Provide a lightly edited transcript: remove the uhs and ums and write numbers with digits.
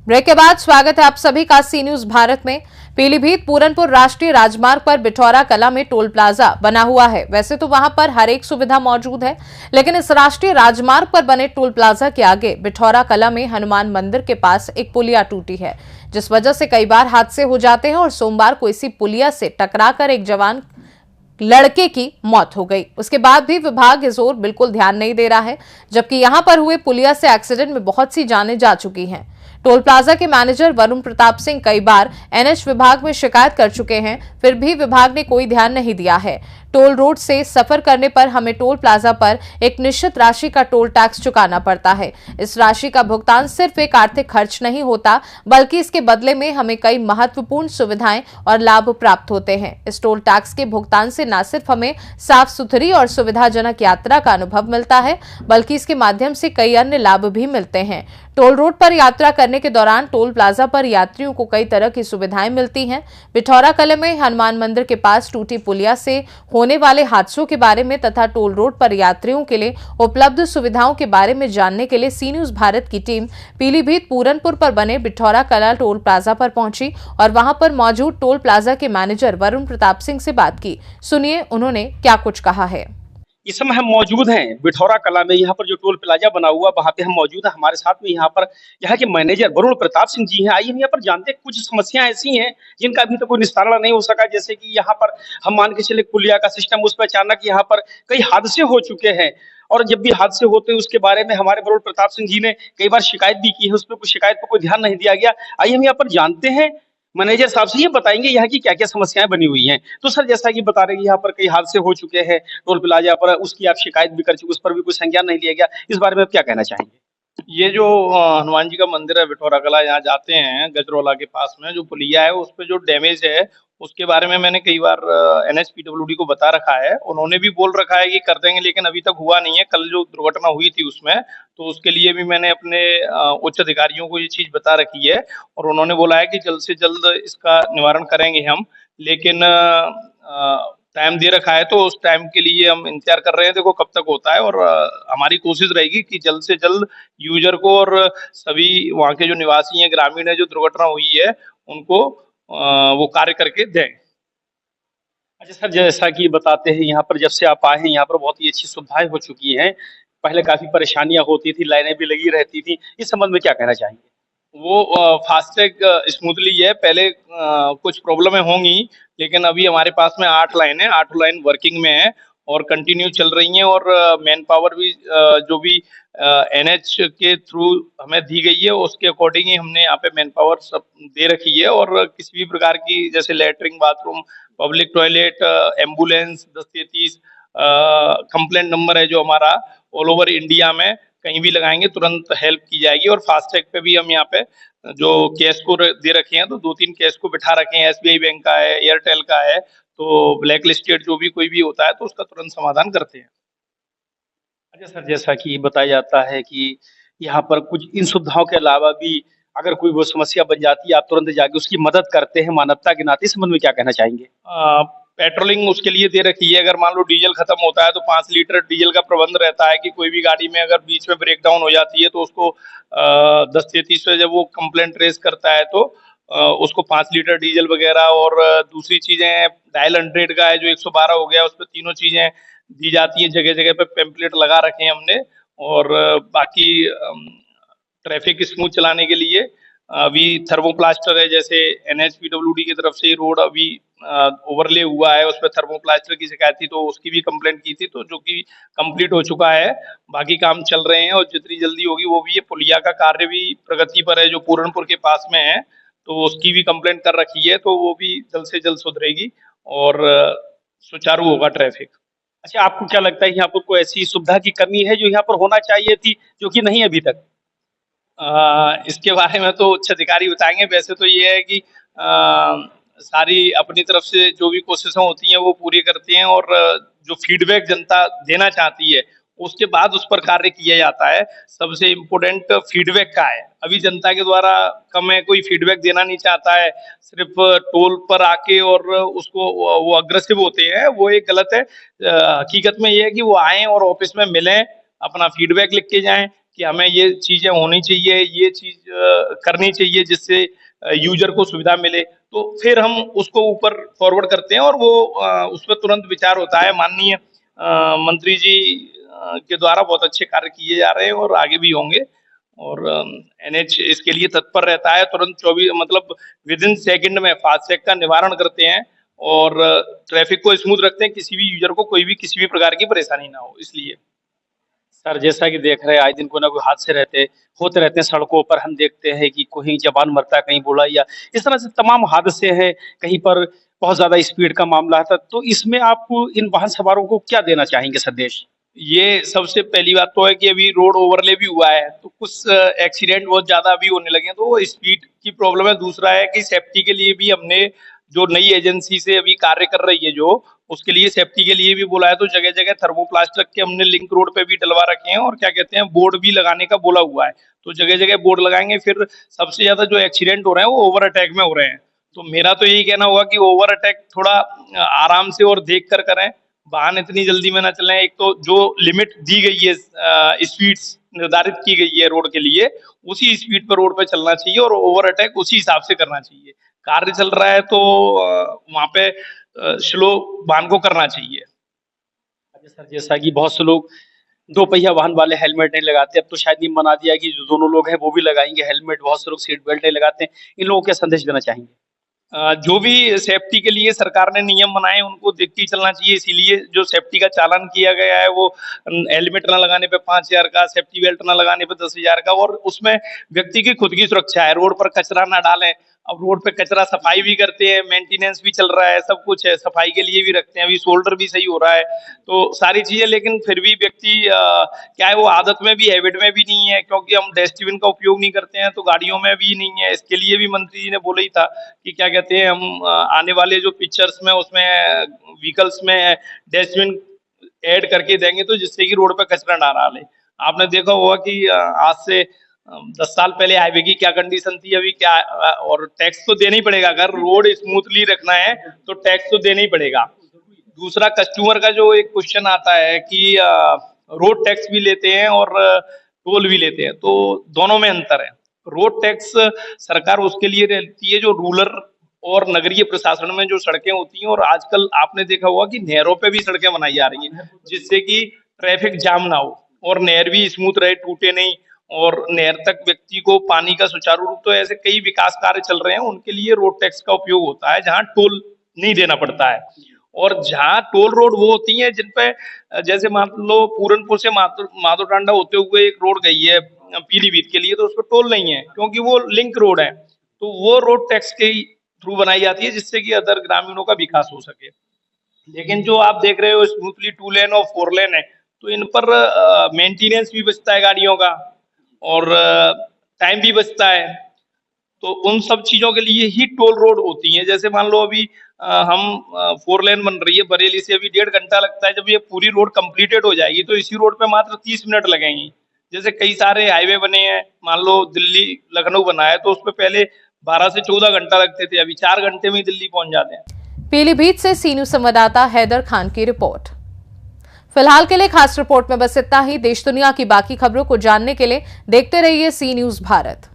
Break के बाद स्वागत है आप सभी का सी न्यूज भारत में। पीलीभीत पूरनपुर राष्ट्रीय राजमार्ग पर बिठौरा कला में टोल प्लाजा बना हुआ है। वैसे तो वहां पर हर एक सुविधा मौजूद है, लेकिन इस राष्ट्रीय राजमार्ग पर बने टोल प्लाजा के आगे बिठौरा कला में हनुमान मंदिर के पास एक पुलिया टूटी है, जिस वजह से कई बार हादसे हो जाते हैं और सोमवार को इसी पुलिया से टकराकर एक जवान लड़के की मौत हो गई। उसके बाद भी विभाग इस ओर बिल्कुल ध्यान नहीं दे रहा है, जबकि यहां पर हुए पुलिया से एक्सीडेंट में बहुत सी जानें जा चुकी हैं। टोल प्लाजा के मैनेजर वरुण प्रताप सिंह कई बार एनएच विभाग में शिकायत कर चुके हैं, फिर भी विभाग ने कोई ध्यान नहीं दिया है। टोल रोड से सफर करने पर हमें टोल प्लाजा पर एक निश्चित राशि का टोल टैक्स चुकाना पड़ता है। इस राशि का भुगतान सिर्फ एक आर्थिक खर्च नहीं होता, बल्कि इसके बदले में हमें कई महत्वपूर्ण सुविधाएं और लाभ प्राप्त होते हैं। इस टोल टैक्स के भुगतान से न सिर्फ हमें साफ सुथरी और सुविधाजनक यात्रा का अनुभव मिलता है, बल्कि इसके माध्यम से कई अन्य लाभ भी मिलते हैं। टोल रोड पर यात्रा करने के दौरान टोल प्लाजा पर यात्रियों को कई तरह की सुविधाएं मिलती हैं। बिठौरा कला में हनुमान मंदिर के पास टूटी पुलिया से होने वाले हादसों के बारे में तथा टोल रोड पर यात्रियों के लिए उपलब्ध सुविधाओं के बारे में जानने के लिए सी न्यूज भारत की टीम पीलीभीत पूरनपुर पर बने बिठौरा कला टोल प्लाजा पर पहुंची और वहां पर मौजूद टोल प्लाजा के मैनेजर वरुण प्रताप सिंह से बात की। सुनिए उन्होंने क्या कुछ कहा है। इस समय हम मौजूद हैं बिठौरा कला में। यहाँ पर जो टोल प्लाजा बना हुआ वहाँ पे हम मौजूद हैं। हमारे साथ में यहाँ पर यहाँ के मैनेजर वरुण प्रताप सिंह जी हैं। आइए हम यहाँ पर जानते हैं, कुछ समस्याएं ऐसी हैं जिनका अभी तक कोई निस्तारण नहीं हो सका। जैसे कि यहाँ पर हम मान के चले पुलिया का सिस्टम, उस पर अचानक यहाँ पर कई हादसे हो चुके हैं और जब भी हादसे होते हैं उसके बारे में हमारे वरुण प्रताप सिंह जी ने कई बार शिकायत भी की है, उस पर कुछ शिकायत पर कोई ध्यान नहीं दिया गया। आइए हम यहाँ पर जानते हैं मैनेजर साहब से, ये बताएंगे यहाँ की क्या क्या समस्याएं बनी हुई हैं। तो सर, जैसा कि बता रहे हैं यहाँ पर कई हादसे हो चुके हैं टोल प्लाजा पर, उसकी आप शिकायत भी कर चुके, उस पर भी कोई संज्ञान नहीं लिया गया, इस बारे में आप क्या कहना चाहेंगे? ये जो हनुमान जी का मंदिर है बिठौरा कला, यहाँ जाते हैं गजरौला के पास में जो पुलिया है उस पे जो डैमेज है उसके बारे में मैंने कई बार एनएचपीडब्ल्यूडी को बता रखा है। उन्होंने भी बोल रखा है कि कर देंगे, लेकिन अभी तक हुआ नहीं है। कल जो दुर्घटना हुई थी उसमें तो उसके लिए भी मैंने अपने उच्च अधिकारियों को ये चीज बता रखी है और उन्होंने बोला है कि जल्द से जल्द इसका निवारण करेंगे हम, लेकिन टाइम दे रखा है तो उस टाइम के लिए हम इंतजार कर रहे हैं। देखो कब तक होता है और हमारी कोशिश रहेगी कि जल्द से जल्द यूजर को और सभी वहाँ के जो निवासी हैं, ग्रामीण है, जो दुर्घटना हुई है उनको वो कार्य करके दें। अच्छा सर, जैसा कि बताते हैं यहाँ पर जब से आप आए हैं यहाँ पर बहुत ही अच्छी सुविधाएं हो चुकी हैं। पहले काफी परेशानियां होती थी, लाइनें भी लगी रहती थी, इस संबंध में क्या कहना चाहेंगे? वो फास्टैग स्मूथली है। पहले कुछ प्रॉब्लमें होंगी, लेकिन अभी हमारे पास में 8 लाइन है, 8 लाइन वर्किंग में है और कंटिन्यू चल रही हैं और मैन पावर भी जो भी एनएच के थ्रू हमें दी गई है उसके अकॉर्डिंग ही हमने यहाँ पे मैन पावर सब दे रखी है। और किसी भी प्रकार की जैसे latrine, bathroom, public toilet, ambulance 1033 complaint number है जो हमारा ऑल ओवर इंडिया में कहीं भी लगाएंगे तुरंत हेल्प की जाएगी। और फास्टैग पे भी हम यहाँ पे जो कैश को दे रखे हैं तो 2-3 कैश को बिठा रखे हैं। एसबीआई बैंक का है, एयरटेल का है, तो ब्लैक लिस्टेड जो भी कोई भी होता है तो उसका तुरंत समाधान करते हैं। अच्छा सर, जैसा कि बताया जाता है कि यहाँ पर कुछ इन सुविधाओं के अलावा भी अगर कोई वो समस्या बन जाती है आप तुरंत जाके उसकी मदद करते हैं मानवता के नाते, इस संबंध में क्या कहना चाहेंगे? पेट्रोलिंग उसके लिए दे रखी है। अगर मान लो डीजल खत्म होता है तो 5 लीटर डीजल का प्रबंध रहता है कि कोई भी गाड़ी में अगर बीच में ब्रेक डाउन हो जाती है तो उसको 1033 पे जब वो कंप्लेंट रेज करता है तो उसको 5 लीटर डीजल वगैरह और दूसरी चीजें डायल 100 का है जो 112 हो गया, उस पर तीनों चीजें दी जाती है। जगह जगह पे पेम्पलेट लगा रखे हैं हमने। और बाकी ट्रैफिक स्मूथ चलाने के लिए अभी थर्मोप्लास्टर है, जैसे एनएचपीडब्ल्यूडी की तरफ से रोड अभी ओवरले हुआ है, उस पर थर्मोप्लास्टर की शिकायत थी तो उसकी भी कंप्लेंट की थी, तो जो कि कंप्लीट हो चुका है। बाकी काम चल रहे हैं और जितनी जल्दी होगी वो भी, ये पुलिया का कार्य भी प्रगति पर है जो पूरनपुर के पास में है, तो उसकी भी कंप्लेंट कर रखी है, तो वो भी जल्द से जल्द सुधरेगी और सुचारू होगा ट्रैफिक। अच्छा, आपको क्या लगता है यहाँ पर कोई ऐसी सुविधा की कमी है जो यहाँ पर होना चाहिए थी जो कि नहीं अभी तक? इसके बारे में तो उच्च अधिकारी बताएंगे। वैसे तो ये है कि सारी अपनी तरफ से जो भी कोशिशें होती हैं वो पूरी करती हैं और जो फीडबैक जनता देना चाहती है उसके बाद उस पर कार्य किया जाता है। सबसे इम्पोर्टेंट फीडबैक का है। अभी जनता के द्वारा कम है, कोई फीडबैक देना नहीं चाहता है, सिर्फ टोल पर आके और उसको वो अग्रेसिव होते हैं, वो एक गलत है। हकीकत में ये है कि वो आए और ऑफिस में मिलें, अपना फीडबैक लिख के जाएं, कि हमें ये चीजें होनी चाहिए, ये चीज करनी चाहिए जिससे यूजर को सुविधा मिले, तो फिर हम उसको ऊपर फॉरवर्ड करते हैं और वो उस पर तुरंत विचार होता है। माननीय मंत्री जी के द्वारा बहुत अच्छे कार्य किए जा रहे हैं और आगे भी होंगे, और एनएच इसके लिए तत्पर रहता है। तुरंत 24 मतलब विद इन सेकेंड में फास्टैग का निवारण करते हैं और ट्रैफिक को स्मूथ रखते हैं, किसी भी यूजर को कोई भी किसी भी प्रकार की परेशानी ना हो इसलिए। सर जैसा कि देख रहे हैं आए दिन कोई ना कोई हादसे होते रहते हैं सड़कों पर। हम देखते हैं कि कहीं जवान मरता है, कहीं बूढ़ा, या इस तरह से तमाम हादसे हैं। कहीं पर बहुत ज्यादा स्पीड का मामला था, तो इसमें आप इन वाहन सवारों को क्या देना चाहेंगे संदेश? ये सबसे पहली बात तो है कि अभी रोड ओवरले भी हुआ है, तो कुछ एक्सीडेंट बहुत ज्यादा अभी होने लगे हैं, तो वो स्पीड की प्रॉब्लम है। दूसरा है कि सेफ्टी के लिए भी हमने जो नई एजेंसी से अभी कार्य कर रही है, जो उसके लिए सेफ्टी के लिए भी बोला है, तो जगह जगह थर्मोप्लास्टिक के हमने लिंक रोड पे भी डलवा रखे हैं और क्या कहते हैं बोर्ड भी लगाने का बोला हुआ है, तो जगह जगह बोर्ड लगाएंगे। फिर सबसे ज्यादा जो एक्सीडेंट हो रहे हैं वो ओवर अटैक में हो रहे हैं, तो मेरा तो यही कहना होगा कि ओवर अटैक थोड़ा आराम से और देख कर करें, वाहन इतनी जल्दी में ना चलें। एक तो जो लिमिट दी गई है, स्पीड्स निर्धारित की गई है रोड के लिए, उसी स्पीड पर रोड पे चलना चाहिए और ओवर अटैक उसी हिसाब से करना चाहिए। कार्य चल रहा है तो वहां पे स्लो वाहन को करना चाहिए। अच्छा सर, जैसा कि बहुत से लोग दो पहिया वाहन वाले हेलमेट नहीं लगाते, अब तो शायद ये मना दिया कि जो दोनों लोग हैं वो भी लगाएंगे हेलमेट। बहुत से लोग सीट बेल्ट नहीं लगाते हैं, इन लोगों को क्या संदेश देना चाहेंगे? जो भी सेफ्टी के लिए सरकार ने नियम बनाए उनको देख के ही चलना चाहिए, इसीलिए जो सेफ्टी का चालान किया गया है वो हेलमेट ना लगाने पे 5,000 का, सेफ्टी बेल्ट ना लगाने पे 10,000 का, और उसमें व्यक्ति की खुद की सुरक्षा है। रोड पर कचरा ना डालें, अब रोड पे कचरा सफाई भी करते हैं, मेंटेनेंस भी चल रहा है, सब कुछ है, सफाई के लिए भी रखते हैं, अभी शोल्डर भी सही हो रहा है, तो सारी चीजें। लेकिन फिर भी व्यक्ति क्या है वो आदत में भी, हैबिट में भी नहीं है, क्योंकि हम डस्टबिन का उपयोग नहीं करते हैं, तो गाड़ियों में भी नहीं है। इसके लिए भी मंत्री जी ने बोला ही था कि क्या कहते हैं हम आने वाले जो पिक्चर्स में उसमें व्हीकल्स में डस्टबिन ऐड करके देंगे, तो जिससे कि रोड पे कचरा ना डाले। आपने देखा होगा कि आज से 10 साल पहले हाईवे की क्या कंडीशन थी, अभी क्या, और टैक्स तो देना ही पड़ेगा। अगर रोड स्मूथली रखना है तो टैक्स तो देना ही पड़ेगा। दूसरा, कस्टमर का जो एक क्वेश्चन आता है कि रोड टैक्स भी लेते हैं और टोल भी लेते हैं, तो दोनों में अंतर है। रोड टैक्स सरकार उसके लिए रहती है जो रूरल और नगरीय प्रशासन में जो सड़कें होती हैं, और आजकल आपने देखा होगा कि नहरों पे भी सड़कें बनाई जा रही हैं जिससे कि ट्रैफिक जाम ना हो और नहर भी स्मूथ रहे, टूटे नहीं, और नहर तक व्यक्ति को पानी का सुचारू रूप। तो ऐसे कई विकास कार्य चल रहे हैं, उनके लिए रोड टैक्स का उपयोग होता है जहां टोल नहीं देना पड़ता है। और जहां टोल रोड वो होती हैं जिन पे, जैसे मान लो पूरनपुर से माधो टांडा होते हुए एक रोड गई है पीलीभीत के लिए, तो उस पर टोल नहीं है क्योंकि वो लिंक रोड है, तो वो रोड टैक्स के थ्रू बनाई जाती है जिससे कि अदर ग्रामीणों का विकास हो सके। लेकिन जो आप देख रहे हो स्मूथली 2 लेन और 4 लेन है, तो इन पर मेंटेनेंस भी बचता है गाड़ियों का और टाइम भी बचता है, तो उन सब चीजों के लिए ही टोल रोड होती हैं। जैसे मान लो अभी हम 4 लेन बन रही है बरेली से, अभी 1.5 घंटा लगता है, जब ये पूरी रोड कंप्लीटेड हो जाएगी तो इसी रोड पे मात्र 30 मिनट लगेंगी। जैसे कई सारे हाईवे बने हैं, मान लो दिल्ली लखनऊ बना है तो उस पर पहले 12 से 14 घंटा लगते थे, अभी 4 घंटे में ही दिल्ली पहुंच जाते हैं। पीलीभीत से सी न्यूज संवाददाता हैदर खान की रिपोर्ट। फिलहाल के लिए खास रिपोर्ट में बस इतना ही। देश दुनिया की बाकी खबरों को जानने के लिए देखते रहिए सी न्यूज भारत।